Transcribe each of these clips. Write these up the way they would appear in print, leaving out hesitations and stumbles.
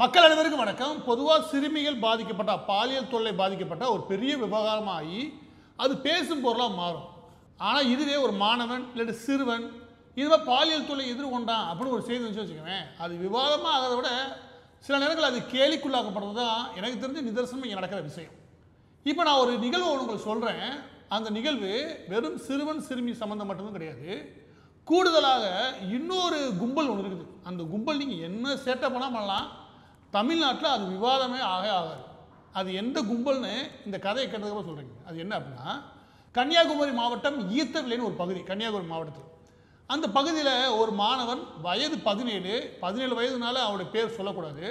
மக்கள் அனைவருக்கும் வணக்கம். பொதுவாக சிறுமிகள் பாதிக்கப்பட்ட பாலியல் தொல்லை பாதிக்கப்பட்ட ஒரு பெரிய விவகாரமாகி அது பேசும் பொருளாக மாறும். ஆனால் இதுவே ஒரு மாணவன் இல்லாட்டி சிறுவன் இதுவே பாலியல் தொல்லை எதிர்கொண்டான் அப்படின்னு ஒரு செய்தி வச்சுக்கோவேன், அது விவாதமாக ஆகிறத விட சில நேரங்கள் அது கேலிக்குள்ளாக்கப்படுறது தான் எனக்கு தெரிஞ்ச நிதர்சனம் இங்கே நடக்கிற விஷயம். இப்போ நான் ஒரு நிகழ்வு உங்களுக்கு சொல்கிறேன். அந்த நிகழ்வு வெறும் சிறுவன் சிறுமி சம்மந்தம் மட்டும்தான் கிடையாது. கூடுதலாக இன்னொரு கும்பல் ஒன்று இருக்குது. அந்த கும்பல் நீங்கள் என்ன சேட்டை பண்ணலாம், தமிழ்நாட்டில் அது விவாதமே ஆகாது. அது எந்த கும்பல்னு இந்த கதையை கேட்டதுக்கப்புறம் சொல்கிறீங்க. அது என்ன அப்படின்னா, கன்னியாகுமரி மாவட்டம் ஈர்த்தவில்லைன்னு ஒரு பகுதி, கன்னியாகுமரி மாவட்டத்தில். அந்த பகுதியில் ஒரு மாணவன் வயது 17 வயதுனால அவருடைய பேர் சொல்லக்கூடாது.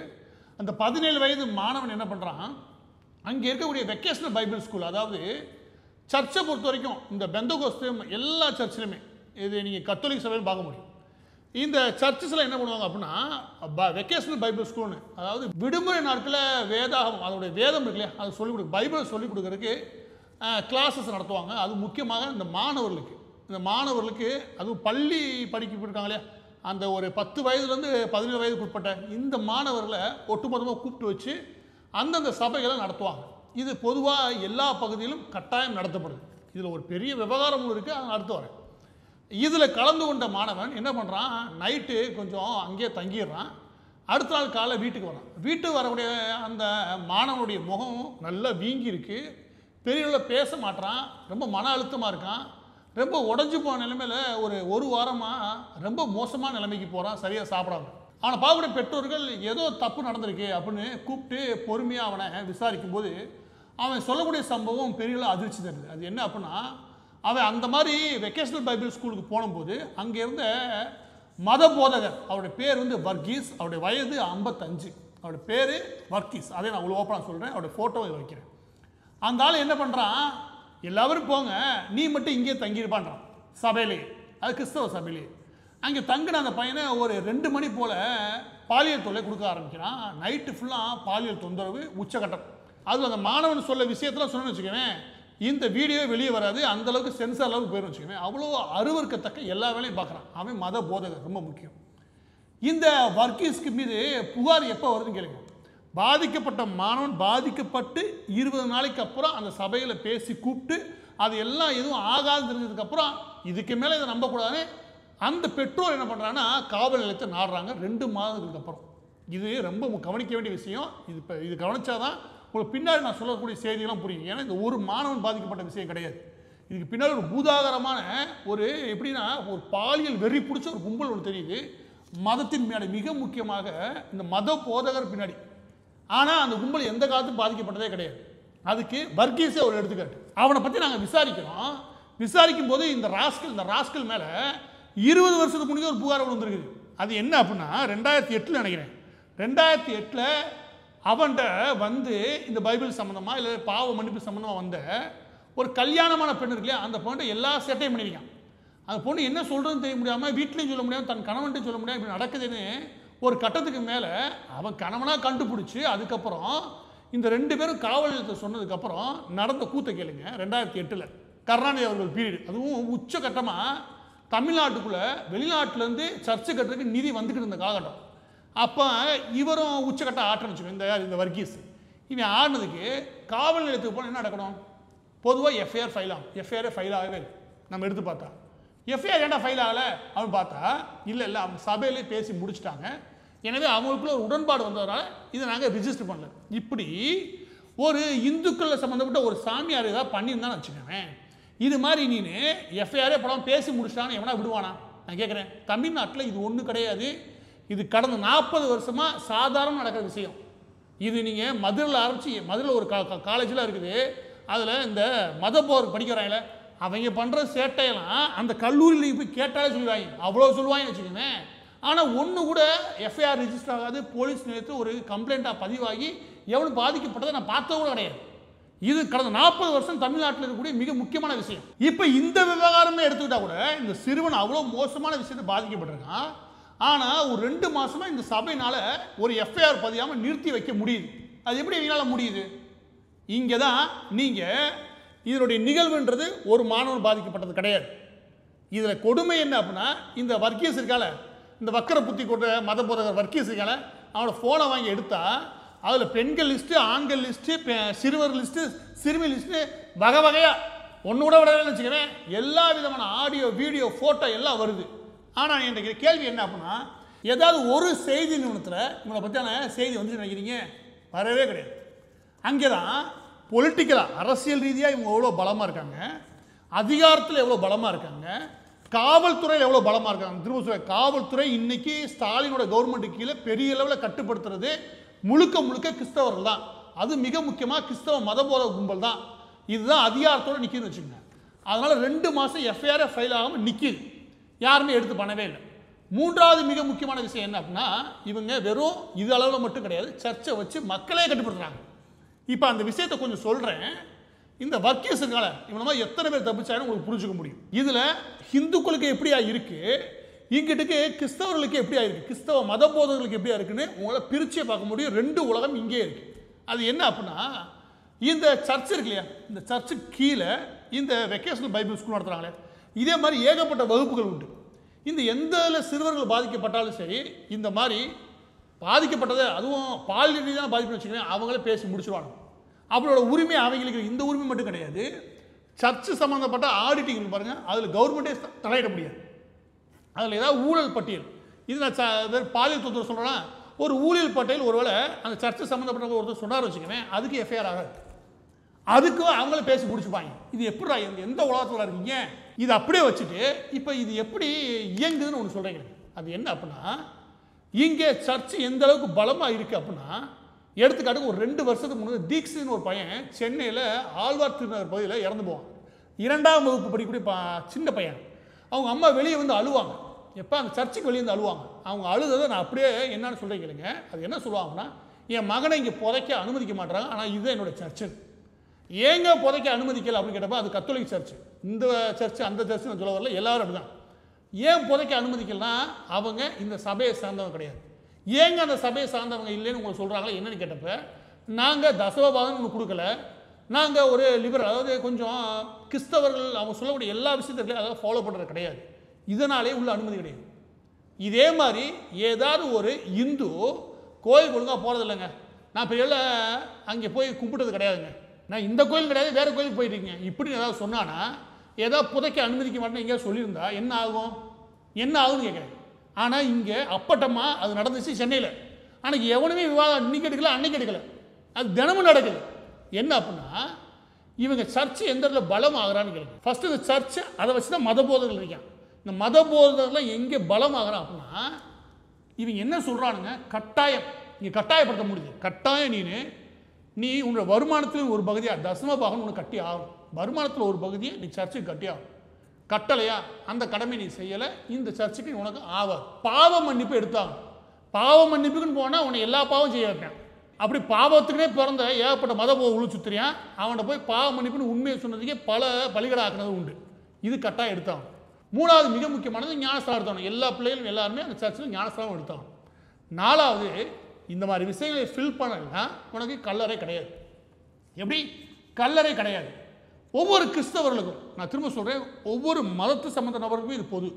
அந்த 17 வயது மாணவன் என்ன பண்ணுறான், அங்கே இருக்கக்கூடிய வெக்கேஷனல் பைபிள் ஸ்கூல், அதாவது சர்ச்சை பொறுத்த வரைக்கும் இந்த பெந்தகோஸ்து எல்லா சர்ச்சிலுமே, இது நீங்கள் கத்தோலிக் சபையில் பார்க்க முடியும். இந்த சர்ச்சஸில் என்ன பண்ணுவாங்க அப்படின்னா, வெக்கேஷனல் பைபிள் ஸ்கூல்னு, அதாவது விடுமுறை நாட்களில் வேதாகம், அதோடைய வேதம் இருக்கு இல்லையா, அது சொல்லிக் கொடுக்க, பைபிளை சொல்லிக் கொடுக்கறதுக்கு கிளாஸஸ் நடத்துவாங்க. அது முக்கியமாக இந்த மாணவர்களுக்கு அதுவும் பள்ளி படிக்க இருக்காங்க இல்லையா, அந்த ஒரு 10 வயதுலேருந்து 17 வயதுக்கு உட்பட்ட இந்த மாணவர்களை ஒட்டுமொத்தமாக கூப்பிட்டு வச்சு அந்தந்த சபைகளை நடத்துவாங்க. இது பொதுவாக எல்லா பகுதியிலும் கட்டாயம் நடத்தப்படுது. இதில் ஒரு பெரிய விவகாரமும் இருக்குது, அதை அடுத்து வரேன். இதில் கலந்து கொண்ட மாணவன் என்ன பண்ணுறான், நைட்டு கொஞ்சம் அங்கேயே தங்கிடுறான். அடுத்த நாள் காலை வீட்டுக்கு வரான். வீட்டுக்கு வரக்கூடிய அந்த மாணவனுடைய முகம் நல்லா வீங்கி இருக்கு, பெரியவள பேச மாட்டான், ரொம்ப மன அழுத்தமாக இருக்கான், ரொம்ப உடஞ்சி போன நிலைமையில் ஒரு வாரமாக ரொம்ப மோசமான நிலைமைக்கு போகிறான், சரியாக சாப்பிடாம. அவனை பார்க்கக்கூடிய பெற்றோர்கள் ஏதோ தப்பு நடந்திருக்கு அப்படின்னு கூப்பிட்டு பொறுமையாக அவனை விசாரிக்கும் போது அவன் சொல்லக்கூடிய சம்பவம் பெரிய அதிர்ச்சி தருது. அது என்ன அப்படின்னா, அவன் அந்த மாதிரி வெக்கேஷனல் பைபிள் ஸ்கூலுக்கு போனபோது அங்கே இருந்த மத போதகர், அவருடைய பேர் வர்கீஸ், அவருடைய வயது 55, அவருடைய பேர் வர்கீஸ். அதே நான் அவ்வளோ ஓப்பனாக சொல்கிறேன், அவருடைய ஃபோட்டோவை வைக்கிறேன். அந்த ஆள் என்ன பண்ணுறான், எல்லாரும் போங்க, நீ மட்டும் இங்கேயே தங்கியிருப்பான்றான் சபையிலே, அது கிறிஸ்தவ சபையிலே. அங்கே தங்கின அந்த பையனை ஒரு 2 மணி போல் பாலியல் தொல்லை கொடுக்க ஆரம்பிக்கிறான். நைட்டு ஃபுல்லாக பாலியல் தொந்தரவு உச்சகட்டம். அதில் அந்த மாணவன் சொல்ல விஷயத்தெல்லாம் சொன்னு வச்சுக்கவேன், இந்த வீடியோ வெளியே வராது, அந்தளவுக்கு சென்சார் அளவுக்கு போயிடும் வச்சுக்கவேன். அவ்வளோ அருவருக்கத்தக்க எல்லா வேலையும் பார்க்குறான். அவன் மத போதகர், ரொம்ப முக்கியம். இந்த வர்கீஸ்க்கு மீது புகார் எப்போ வருதுன்னு கேளுங்க. பாதிக்கப்பட்ட மாணவன் பாதிக்கப்பட்டு 20 நாளைக்கு அப்புறம் அந்த சபையில் பேசி கூப்பிட்டு அது எல்லாம் எதுவும் ஆகாது தெரிஞ்சதுக்கப்புறம் இதுக்கு மேலே இதை நம்பக்கூடாதுன்னு அந்த பெற்றோர் என்ன பண்ணுறாங்கன்னா காவல் நிலையத்தை நாடுறாங்க 2 மாதங்களுக்கு அப்புறம். இது ரொம்ப கவனிக்க வேண்டிய விஷயம். இது கவனிச்சாதான் உங்களுக்கு பின்னாடி நான் சொல்லக்கூடிய செய்தியெல்லாம் புரியும். ஏன்னா இந்த ஒரு மாணவன் பாதிக்கப்பட்ட விஷயம் கிடையாது. இதுக்கு பின்னாடி ஒரு பூதாகரமான ஒரு எப்படின்னா ஒரு பாலியல் வெறி பிடிச்ச ஒரு கும்பல் ஒன்று தெரியுது, மதத்தின் பின்னாடி, மிக முக்கியமாக இந்த மத போதகர் பின்னாடி. ஆனால் அந்த கும்பல் எந்த காலத்தும் பாதிக்கப்பட்டதே கிடையாது. அதுக்கு வர்கீஸே ஒரு எடுத்துக்காட்டு. அவனை பற்றி நாங்கள் விசாரிக்கிறோம். விசாரிக்கும் போது இந்த ராஸ்கல் மேலே 20 வருஷத்துக்கு முன்னாடி ஒரு புகார் வந்துருக்குது. அது என்ன அப்படின்னா 2008 நினைக்கிறேன். 2008 அவன்கிட்ட இந்த பைபிள் சம்மந்தமாக இல்லை பாவ மன்னிப்பு சம்மந்தமாக வந்த ஒரு கல்யாணமான பெண் இருக்கு இல்லையா, அந்த பொண்ணு எல்லா சேட்டையும் பண்ணியிருக்கான். அந்த பொண்ணு என்ன சொல்கிறதுன்னு தெரிய முடியாமல், வீட்லேயும் சொல்ல முடியாமல், தன் கணவன்ட்டையும் சொல்ல முடியாமல் இப்படி நடக்குதுன்னு ஒரு கட்டத்துக்கு மேலே அவன் கணவனாக கண்டுபிடிச்சி அதுக்கப்புறம் இந்த 2 பேரும் காவல் நிலையத்தை சொன்னதுக்கப்புறம் நடந்த கூத்தை கேளுங்க. 2008 கருணாநிதி அவர்கள் பீரியட், அதுவும் உச்சகட்டமாக தமிழ்நாட்டுக்குள்ளே வெளிநாட்டிலேருந்து சர்ச்சை கட்டுறதுக்கு நிதி வந்துக்கிட்டு இருந்த காலகட்டம். அப்போ இவரும் உச்சக்கட்ட ஆட்டம்னு வச்சுக்கோங்க. இந்த வர்கீஸ் இவன் ஆடினதுக்கு காவல் நிலையத்துக்கு போனால் என்ன நடக்கணும், பொதுவாக எஃப்ஐஆர் ஃபைல் ஆகும். எஃப்ஐஆரே ஃபைல் ஆகவே இல்லை. நம்ம எடுத்து பார்த்தா எஃப்ஐஆர் ஏன்டா ஃபைல் ஆகலை அப்படின்னு பார்த்தா இல்லை அவங்க சபையிலே பேசி முடிச்சுட்டாங்க, எனவே அவங்களுக்குள்ள ஒரு உடன்பாடு வந்ததுனால இதை நாங்கள் ரிஜிஸ்டர் பண்ணல. இப்படி ஒரு இந்துக்களில் சம்மந்தப்பட்ட ஒரு சாமியார் ஏதாவது பண்ணியிருந்தான்னு வச்சுக்கோங்க. இது மாதிரி நீனு எஃப்ஐஆரே படம் பேசி முடிச்சிட்டான்னு எவனா விடுவானா? நான் கேட்குறேன். தமிழ்நாட்டில் இது ஒன்றும் கிடையாது. இது கடந்த 40 வருஷமாக சாதாரண நடக்கிற விஷயம். இது நீங்கள் மதுரையில் ஆரம்பித்து, மதுரையில் ஒரு காலேஜெலாம் இருக்குது, அதில் இந்த மத போர் படிக்கிறாங்களே அவங்க பண்ணுற சேட்டையெல்லாம் அந்த கல்லூரியில் நீங்கள் போய் கேட்டாலே சொல்லுவாங்க, அவ்வளோ சொல்லுவாங்க வச்சுக்கோங்க. ஆனால் ஒன்று கூட எஃப்ஐஆர் ரிஜிஸ்டர் ஆகாது, போலீஸ் நிலையத்தில் ஒரு கம்ப்ளைண்ட்டாக பதிவாகி எவ்வளோ பாதிக்கப்பட்டதை நான் பார்த்தது கூட கிடையாது. இது கடந்த 40 வருஷம் தமிழ்நாட்டில் இருக்கக்கூடிய மிக முக்கியமான விஷயம். இப்போ இந்த விவகாரமே எடுத்துக்கிட்டா கூட இந்த சிறுவன் அவ்வளோ மோசமான விஷயத்தை பாதிக்கப்பட்டிருக்கான். ஆனால் ஒரு 2 மாதமாக இந்த சபையினால் ஒரு எஃப்ஐஆர் பதியாமல் நிறுத்தி வைக்க முடியுது. அது எப்படி இவங்களால் முடியுது? இங்கே தான் நீங்கள் இதனுடைய நிகழ்வுன்றது ஒரு மாணவன் பாதிக்கப்பட்டது கிடையாது. இதில் கொடுமை என்ன அப்படின்னா, இந்த வர்கீஸ் இருக்கால, இந்த வக்கர புத்தி கொண்ட மத போதகர் வர்கீஸ் இருக்கால, அவனோட ஃபோனை வாங்கி எடுத்தா அதில் பெண்கள் லிஸ்ட்டு, ஆண்கள் லிஸ்ட்டு, சிறுவர் லிஸ்ட்டு, சிறுமி லிஸ்ட்டு, வகை வகையாக ஒன்று கூட விடலன்னு வச்சுக்கிறேன். எல்லா விதமான ஆடியோ, வீடியோ, ஃபோட்டோ எல்லாம் வருது. ஆனால் எனக்கு கேள்வி என்ன அப்படின்னா, ஏதாவது ஒரு செய்தி நிறுவனத்தில் இவங்களை பற்றியான செய்தி வந்து நினைக்கிறீங்க? வரவே கிடையாது. அங்கே தான் பொலிட்டிக்கலாக, அரசியல் ரீதியாக இவங்க எவ்வளோ பலமாக இருக்காங்க, அதிகாரத்தில் எவ்வளோ பலமாக இருக்காங்க, காவல்துறையில் எவ்வளோ பலமாக இருக்காங்க. திரும்ப சொல்ல, காவல்துறை இன்னைக்கு ஸ்டாலினோட கவர்மெண்ட்டு கீழே பெரிய லெவலில் கட்டுப்படுத்துறது முழுக்க முழுக்க கிறிஸ்தவர்கள் தான். அது மிக முக்கியமாக கிறிஸ்தவ மதபோத கும்பல் தான். இதுதான் அதிகாரத்தோடு நிற்கிதுன்னு வச்சுக்கோங்க. அதனால் 2 மாதம் எஃப்ஐஆர் ஃபைல் ஆகாமல் நிற்கிது. யாருமே எடுத்து பண்ணவே இல்லை. மூன்றாவது மிக முக்கியமான விஷயம் என்ன அப்படின்னா, இவங்க வெறும் இது அளவில் மட்டும் கிடையாது, சர்ச்சை வச்சு மக்களே கட்டுப்படுத்துறாங்க. இப்போ அந்த விஷயத்தை கொஞ்சம் சொல்கிறேன். இந்த வர்க்கீஸுனால இவன மாதிரி எத்தனை பேர் தப்பிச்சாலும் உங்களுக்கு புரிஞ்சுக்க முடியும். இதில் ஹிந்துக்களுக்கு எப்படியா இருக்குது, இங்கிட்டுக்கு கிறிஸ்தவர்களுக்கு எப்படியா இருக்குது, கிறிஸ்தவ மத போதகர்களுக்கு எப்படியா இருக்குன்னு உங்களால் பிரிச்சே பார்க்க முடியும். 2 உலகம் இங்கே இருக்குது. அது என்ன அப்படின்னா, இந்த சர்ச் இருக்கு இல்லையா, இந்த சர்ச்சுக்கு கீழே இந்த வெக்கேஷனல் பைபிள் ஸ்கூல் நடத்துகிறாங்களே, இதே மாதிரி ஏகப்பட்ட வகுப்புகள் உண்டு. இந்த எந்த சிறுவர்கள் பாதிக்கப்பட்டாலும் சரி, இந்த மாதிரி பாதிக்கப்பட்டதை, அதுவும் பால் ரீதியான பாதிப்புன்னு வச்சுக்கோங்க, அவங்களே பேசி முடிச்சுடுவாங்க. அவங்களோட உரிமை அவங்களுக்கு இந்த உரிமை மட்டும் கிடையாது. சர்ச்சு சம்மந்தப்பட்ட ஆடிட்டிங் பாருங்கள், அதில் கவர்மெண்ட்டே தலையிட முடியாது. அதில் ஏதாவது ஊழல் பட்டியல், இது நான் பாலியல் தொந்தரவு சொல்கிறேன்னா, ஒரு ஊழல் பட்டியல் ஒருவேளை அந்த சர்ச்சு சம்மந்தப்பட்ட ஒருத்தர் சொன்னார் வச்சுக்கோங்க, அதுக்கு எஃப்ஐஆர் ஆகாது. அதுக்கு அவங்கள பேசி முடிச்சுப்பாங்க. இது எப்படி எந்த உலகத்தில் இருக்கீங்க? இது அப்படியே வச்சுட்டு இப்போ இது எப்படி இயங்குதுன்னு ஒன்று சொல்கிறீங்க. அது என்ன அப்படின்னா, இங்கே சர்ச்சு எந்த அளவுக்கு பலமாக இருக்குது அப்படின்னா, எடுத்துக்காட்டுக்கு ஒரு 2 வருஷத்துக்கு முன்னாடி தீக்ஷின்னு ஒரு பையன் சென்னையில் ஆழ்வார் திருநகர் பகுதியில் இறந்து போவான். 2ஆம் வகுப்பு படிக்கக்கூடிய சின்ன பையன். அவங்க அம்மா வெளியே வந்து அழுவாங்க. எப்போ அந்த சர்ச்சுக்கு வெளியே வந்து அழுவாங்க. அவங்க அழுததை நான் அப்படியே என்னன்னு சொல்கிறேன் கேளுங்க. அது என்ன சொல்லுவாங்கன்னா, என் மகனை இங்கே புதைக்க அனுமதிக்க மாட்டாங்க, ஆனால் இதுதான் என்னோட சர்ச்சு. ஏங்க புதைக்க அனுமதிக்கல அப்படின்னு கேட்டப்போ, அது கத்தோலிக் சர்ச்சு, இந்த சர்ச்சு அந்த சர்ச்சு சொல்ல வரல, எல்லாரும் அப்படிதான். ஏன் புதைக்க அனுமதிக்கலன்னா, அவங்க இந்த சபையை சார்ந்தவங்க கிடையாது. ஏங்க அந்த சபையை சார்ந்தவங்க இல்லைன்னு உங்களுக்கு சொல்கிறாங்களா என்னன்னு கேட்டப்ப, நாங்கள் தசவபாதம் ஒன்று கொடுக்கல, நாங்கள் ஒரு லிபரல், அதாவது கொஞ்சம் கிறிஸ்தவர்கள் அவங்க சொல்லக்கூடிய எல்லா விஷயத்தையும் அதாவது ஃபாலோ பண்ணுறது கிடையாது, இதனாலே உள்ள அனுமதி கிடையாது. இதே மாதிரி ஏதாவது ஒரு இந்து கோயில் ஒழுங்காக போகிறது இல்லைங்க, நான் பெரிய அங்கே போய் கும்பிட்டது கிடையாதுங்க, நான் இந்த கோயில் கிடையாது வேறு கோயிலுக்கு போயிட்டுருக்கீங்க இப்படின்னு ஏதாவது சொன்னான்னா, ஏதாவது புதைக்க அனுமதிக்க மாட்டேன்னு எங்கேயாவது சொல்லியிருந்தா என்ன ஆகும், என்ன ஆகும்னு கேட்குறேன். ஆனால் இங்கே அப்பட்டமாக அது நடந்துச்சு சென்னையில். ஆனால் எவனுமே விவாதம் இன்னைக்கு எடுக்கல, அன்னைக்கு எடுக்கலை, அது தினமும் நடக்குது. என்ன அப்படின்னா, இவங்க சர்ச்சு எந்த இடத்துல பலம் ஆகிறான்னு கேளுங்க. ஃபஸ்ட்டு இந்த சர்ச்சு அதை வச்சு தான் மத போதகர்கள் இருக்கான். இந்த மத போதகர்கள்லாம் எங்கே பலம் ஆகிறான் அப்படின்னா, இவங்க என்ன சொல்கிறானுங்க, கட்டாயம் இங்கே கட்டாயப்படுத்த முடியுது. கட்டாயம் நீ உன்னோட வருமானத்தில் ஒரு பகுதியாக தசம பாகம் உனக்கு கட்டி ஆகும். வருமானத்தில் ஒரு பகுதியை நீ சர்ச்சுக்கு கட்டி ஆகும். கட்டலையா, அந்த கடமை நீ செய்யலை, இந்த சர்ச்சுக்கு உனக்கு ஆவாது. பாவ மன்னிப்பு எடுத்தாகும். பாவ மன்னிப்புக்குன்னு போனால் உன்னை எல்லா பாவம் செய்ய வைப்பேன். அப்படி பாவத்துக்குனே பிறந்த ஏகப்பட்ட மத உழு சுத்திரியான், அவனை போய் பாவ மன்னிப்புன்னு உண்மையை சொன்னதுக்கே பல பலிகளாக்குனது உண்டு. இது கட்டாயம் எடுத்தாகும். 3வது மிக முக்கியமானது ஞானஸ்தானம் எடுத்தாங்க. எல்லா பிள்ளைகளும் எல்லாருமே அந்த சர்ச்சில் ஞானஸ்தானம் எடுத்தாங்க. 4வது, இந்த மாதிரி விஷயங்களை ஃபில் பண்ணலைன்னா உனக்கு கல்லறை கிடையாது. எப்படி கல்லறை கிடையாது? ஒவ்வொரு கிறிஸ்தவர்களுக்கும் நான் திரும்ப சொல்கிறேன், ஒவ்வொரு மதத்து சம்பந்த நபருக்கும் இது பொது.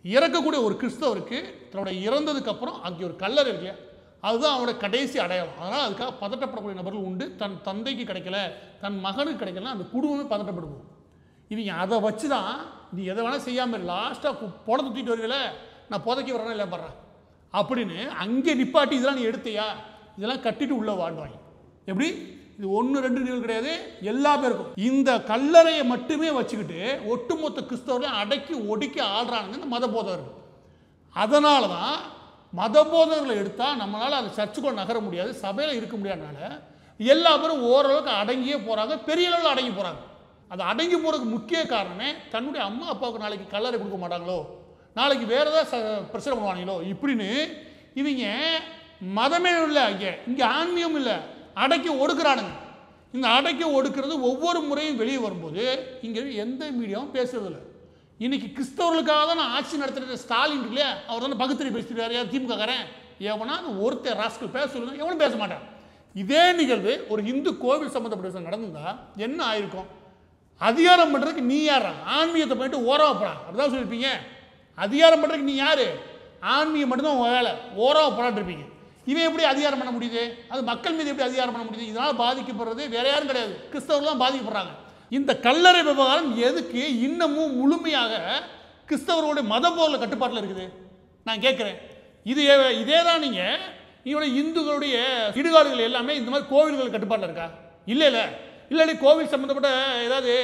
இறக்கக்கூடிய ஒரு கிறிஸ்தவருக்கு தன்னோட இறந்ததுக்கப்புறம் அங்கே ஒரு கல்லறை இருக்கு, அதுதான் அவனோட கடைசி அடையாளம். அதனால் அதுக்காக பதட்டப்படக்கூடிய நபர்கள் உண்டு. தன் தந்தைக்கு கிடைக்கல, தன் மகனுக்கு கிடைக்கலன்னா அந்த குடும்பமே பதட்டப்படுவோம். இவங்க அதை வச்சு தான் நீ எதை வேணால் செய்யாமல் லாஸ்ட்டாக புடை தூக்கிட்டு வருவீல, நான் புதைக்கி வரேன்னா இல்லை படுறேன் அப்படின்னு அங்கே நிப்பாட்டி இதெல்லாம் நீ எடுத்தையா, இதெல்லாம் கட்டிட்டு உள்ளே வாழ்வாங்க. எப்படி இது 1 2 நிகழ்வு கிடையாது, எல்லா பேருக்கும். இந்த கல்லறையை மட்டுமே வச்சுக்கிட்டு ஒட்டுமொத்த கிறிஸ்தவர்களையும் அடக்கி ஒடுக்கி ஆள்றானுங்க இந்த மத போதகர்கள். அதனால தான் மத போதகர்களை எடுத்தால் நம்மளால் அந்த சர்ச்சுக்குள்ள நகர முடியாது, சபையில் இருக்க முடியாதனால எல்லா பேரும் ஓரளவுக்கு அடங்கியே போகிறாங்க, பெரிய அளவில் அடங்கி போகிறாங்க. அது அடங்கி போகிறதுக்கு முக்கிய காரணமே தன்னுடைய அம்மா அப்பாவுக்கு நாளைக்கு கல்லறை கொடுக்க மாட்டாங்களோ, நாளைக்கு வேறு ஏதாவது பிரச்சனை பண்ணுவாங்களோ இப்படின்னு இவங்க மதமே இல்லை, இங்கே ஆன்மீகம் இல்லை, அடக்கி ஒடுக்குறானுங்க. இந்த அடக்கி ஒடுக்கிறது ஒவ்வொரு முறையும் வெளியே வரும்போது இங்கே எந்த மீடியாவும் பேசுறதில்லை. இன்னைக்கு கிறிஸ்தவர்களுக்காக தான் நான் ஆட்சி நடத்துகிற ஸ்டாலின் இல்லையா, அவர் தானே பகுத்தறி பேசிட்டு யார் திமுக காரன் எவனா ஒருத்தர் ராஸ்கல் பேச சொல்லுங்க, எவனும் பேச மாட்டான். இதே நிகழ்வு ஒரு இந்து கோவில் சம்மந்தப்பட்ட விஷயம் நடந்தா என்ன ஆயிருக்கும்? அதிகாரம் பண்ணுறதுக்கு நீ யாரா, ஆன்மீகத்தை போயிட்டு ஓரவப்படான் அப்படிதான் சொல்லியிருப்பீங்க. அதிகாரம் பண்ணுறதுக்கு நீ யார், ஆன்மீகம் மட்டும்தான் உன் வேலை, ஓரவப்படான் இருப்பீங்க. இவன் எப்படி அதிகாரம் பண்ண முடியுது? அது மக்கள் மீது எப்படி அதிகாரம் பண்ண முடியுது? இதனால் பாதிக்கப்படுறது வேற யாரும் கிடையாது, கிறிஸ்தவர்கள் தான் பாதிக்கப்படுறாங்க. இந்த கல்லறை விவகாரம் எதுக்கு இன்னமும் முழுமையாக கிறிஸ்தவர்களுடைய மத போல கட்டுப்பாட்டில் இருக்குது? நான் கேட்குறேன். இதே தான் நீங்கள் இந்துக்களுடைய இடுகாடுகள் எல்லாமே இந்த மாதிரி கோவில்கள் கட்டுப்பாட்டில் இருக்கா? இல்லை கோவில் சம்மந்தப்பட்ட ஏதாவது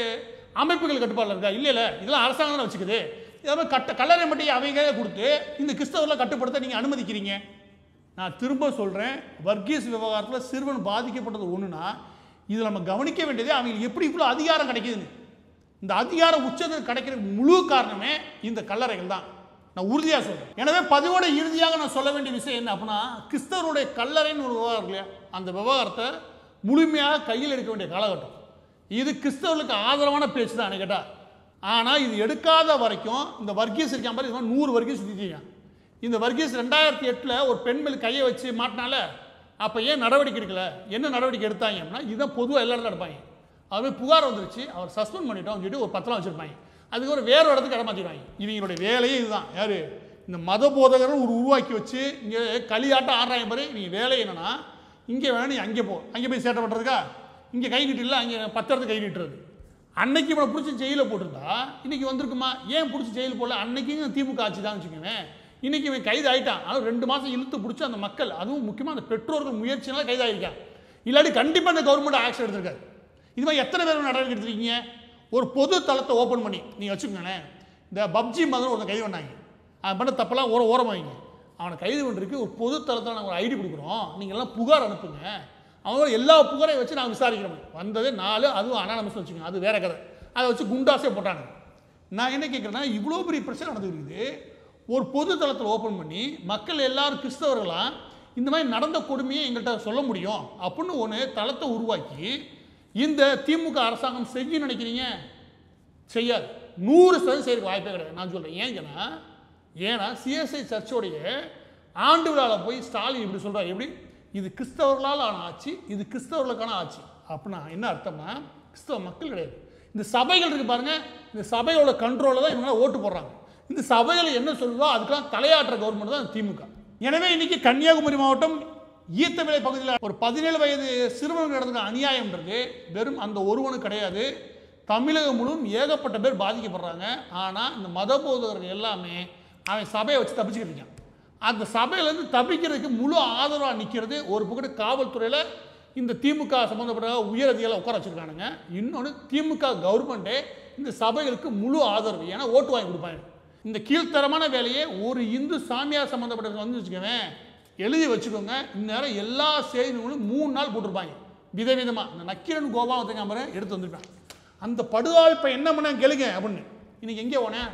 அமைப்புகள் கட்டுப்பாட்டில் இருக்கா? இல்லை இதெல்லாம் அரசாங்கம் தான் வச்சுக்குது. இதெல்லாம் கல்லறை மட்டும் அவங்க கொடுத்து இந்த கிறிஸ்தவர்களை கட்டுப்படுத்த நீங்கள் அனுமதிக்கிறீங்க. நான் திரும்ப சொல்கிறேன், வர்கீஸ் விவகாரத்தில் சிறுவன் பாதிக்கப்பட்டது ஒன்றுனா இதில் நம்ம கவனிக்க வேண்டியது அவங்களுக்கு எப்படி இவ்வளோ அதிகாரம் கிடைக்குதுன்னு. இந்த அதிகாரம் உச்சத்துக்கு கிடைக்கிற முழு காரணமே இந்த கல்லறைகள் தான், நான் உறுதியாக சொல்கிறேன். எனவே பதிவோட இறுதியாக நான் சொல்ல வேண்டிய விஷயம் என்ன அப்படின்னா, கிறிஸ்தவருடைய கல்லறைன்னு ஒரு விவகாரம் இல்லையா, அந்த விவகாரத்தை முழுமையாக கையில் எடுக்க வேண்டிய காலகட்டம். இது கிறிஸ்தவர்களுக்கு ஆதரவான பேச்சு தான் கேட்டால். ஆனால் இது எடுக்காத வரைக்கும் இந்த வர்கீஸ் இருக்க மாதிரி 100 வர்கீஸ் சுற்றிட்டீங்க. இந்த வர்கீஸ் 2008 ஒரு பெண் மேல் கையை வச்சு மாட்டினால, அப்போ ஏன் நடவடிக்கை எடுக்கல? என்ன நடவடிக்கை எடுத்தாங்க அப்படின்னா, இதுதான் பொதுவாக எல்லா இடத்துல எடுப்பாங்க. அதுவே புகார் வந்துருச்சு, அவர் சஸ்பெண்ட் பண்ணிட்டோம் சொல்லிட்டு ஒரு 10 நாள் வச்சுருப்பாங்க. அதுக்கு ஒரு வேறு இடத்துக்கு இடமாற்றிடுவாங்க. இவங்களுடைய வேலையே இதுதான். யார் இந்த மத போதகர்கள் உருவாக்கி வச்சு இங்கே களியாட்டம் ஆடுறாங்க பாரு. நீங்கள் வேலை என்னன்னா, இங்கே வேணும் நீ அங்கே போய் சேட்டை பண்ணுறதுக்கா? இங்கே கை நீட்டில்ல, அங்கே 10 இடத்துக்கு கை நீட்டுறது. அன்னைக்கு இவனை பிடிச்சி ஜெயிலில் போட்டிருந்தா இன்றைக்கி வந்திருக்குமா? ஏன் பிடிச்சி ஜெயில் போடல? அன்னைக்கும் திமுக ஆட்சி தான் வச்சுக்கோவேன். இன்றைக்கி இவன் கைது ஆகிட்டான். ஆனால் 2 மாதம் இழுத்து பிடிச்சி அந்த மக்கள், அதுவும் முக்கியமாக அந்த பெற்றோர்கள் முயற்சினால கைதாகிருக்கான். இல்லாட்டி கண்டிப்பாக அந்த கவர்மெண்ட் ஆக்ஷன் எடுத்திருக்காரு. இது மாதிரி எத்தனை பேர் நடவடிக்கை எடுத்துருக்கீங்க? ஒரு பொது தளத்தை ஓப்பன் பண்ணி நீங்கள் வச்சுக்கோங்களேன். இந்த பப்ஜி மாதிரி ஒருத்தன் கைது பண்ணாங்க. அவன் பண்ண தப்பெல்லாம் ஓரமாகிங்க. அவனை கைது பண்ணுறதுக்கு ஒரு பொது தளத்தில் நாங்கள் ஒரு ஐடி கொடுக்குறோம், நீங்கள்லாம் புகார் அனுப்புங்க. அவங்க எல்லா புகாரையும் வச்சு நாங்கள் விசாரிக்கிறோம். வந்தது 4, அதுவும் அனானமஸ் வச்சுக்கோங்க, அது வேற கதை. அதை வச்சு குண்டாசே போட்டானுங்க. நான் என்ன கேட்குறேன்னா, இவ்வளோ பெரிய பிரச்சனை நடந்துருக்குது, ஒரு பொது தளத்தில் ஓப்பன் பண்ணி மக்கள் எல்லாரும் கிறிஸ்தவர்களாம் இந்த மாதிரி நடந்த கொடுமையை எங்கள்கிட்ட சொல்ல முடியும் அப்படின்னு ஒன்று தளத்தை உருவாக்கி இந்த திமுக அரசாங்கம் செய்ய நினைக்கிறீங்க? செய்யாது. 100% செய்யறதுக்கு வாய்ப்பே கிடையாது. நான் சொல்கிறேன். ஏன்னா சிஎஸ்ஐ சர்ச்சோடைய ஆண்டு விழாவில் போய் ஸ்டாலின் இப்படி சொல்கிறார். எப்படி இது கிறிஸ்தவர்களால் ஆன ஆட்சி, இது கிறிஸ்தவர்களுக்கான ஆட்சி அப்படின்னா என்ன அர்த்தம்னா, கிறிஸ்தவ மக்கள் கிடையாது. இந்த சபைகள் இருக்கு பாருங்க, இந்த சபையோட கண்ட்ரோலில் தான் இவங்க ஓட்டு போடுறாங்க. இந்த சபைகள் என்ன சொல்லுதோ அதுக்கெல்லாம் தலையாட்டுற கவர்மெண்ட் தான் திமுக. எனவே இன்னைக்கு கன்னியாகுமரி மாவட்டம் ஈத்தவிளை பகுதியில் ஒரு 17 வயது சிறுவனுக்கு நடந்த அநியாயம்ன்றது வெறும் அந்த ஒருவனுக்கு கிடையாது, தமிழகம் முழுவதும் ஏகப்பட்ட பேர் பாதிக்கப்படுறாங்க. ஆனால் இந்த மத போதகர்கள் எல்லாமே அவன் சபையை வச்சு தப்பிச்சுக்கிட்டு இருக்கான். அந்த சபையிலேருந்து தப்பிக்கிறதுக்கு முழு ஆதரவாக நிற்கிறது ஒரு பக்கத்து காவல்துறையில் இந்த திமுக சம்மந்தப்பட்ட உயர் அதிகாரிகளை உட்கார வச்சுருக்கானுங்க. இன்னொன்று திமுக கவர்மெண்ட்டே இந்த சபைகளுக்கு முழு ஆதரவு, ஏன்னா ஓட்டு வாங்கி கொடுப்பாங்க. இந்த கீழ்த்தரமான வேலையை ஒரு இந்து சாமியார் சம்மந்தப்பட்டது வந்து வச்சுக்கோவேன், எழுதி வச்சுக்கோங்க. இந்நேரம் எல்லா செய்திகளும் 3 நாள் போட்டிருப்பாங்க விதவிதமாக. இந்த நக்கீரன் கோபாலத்தை எடுத்து வந்துருப்பேன். அந்த படுகாய்ப்பை என்ன பண்ண கேளுங்க அப்படின்னு. இன்னைக்கு எங்கே போனேன்?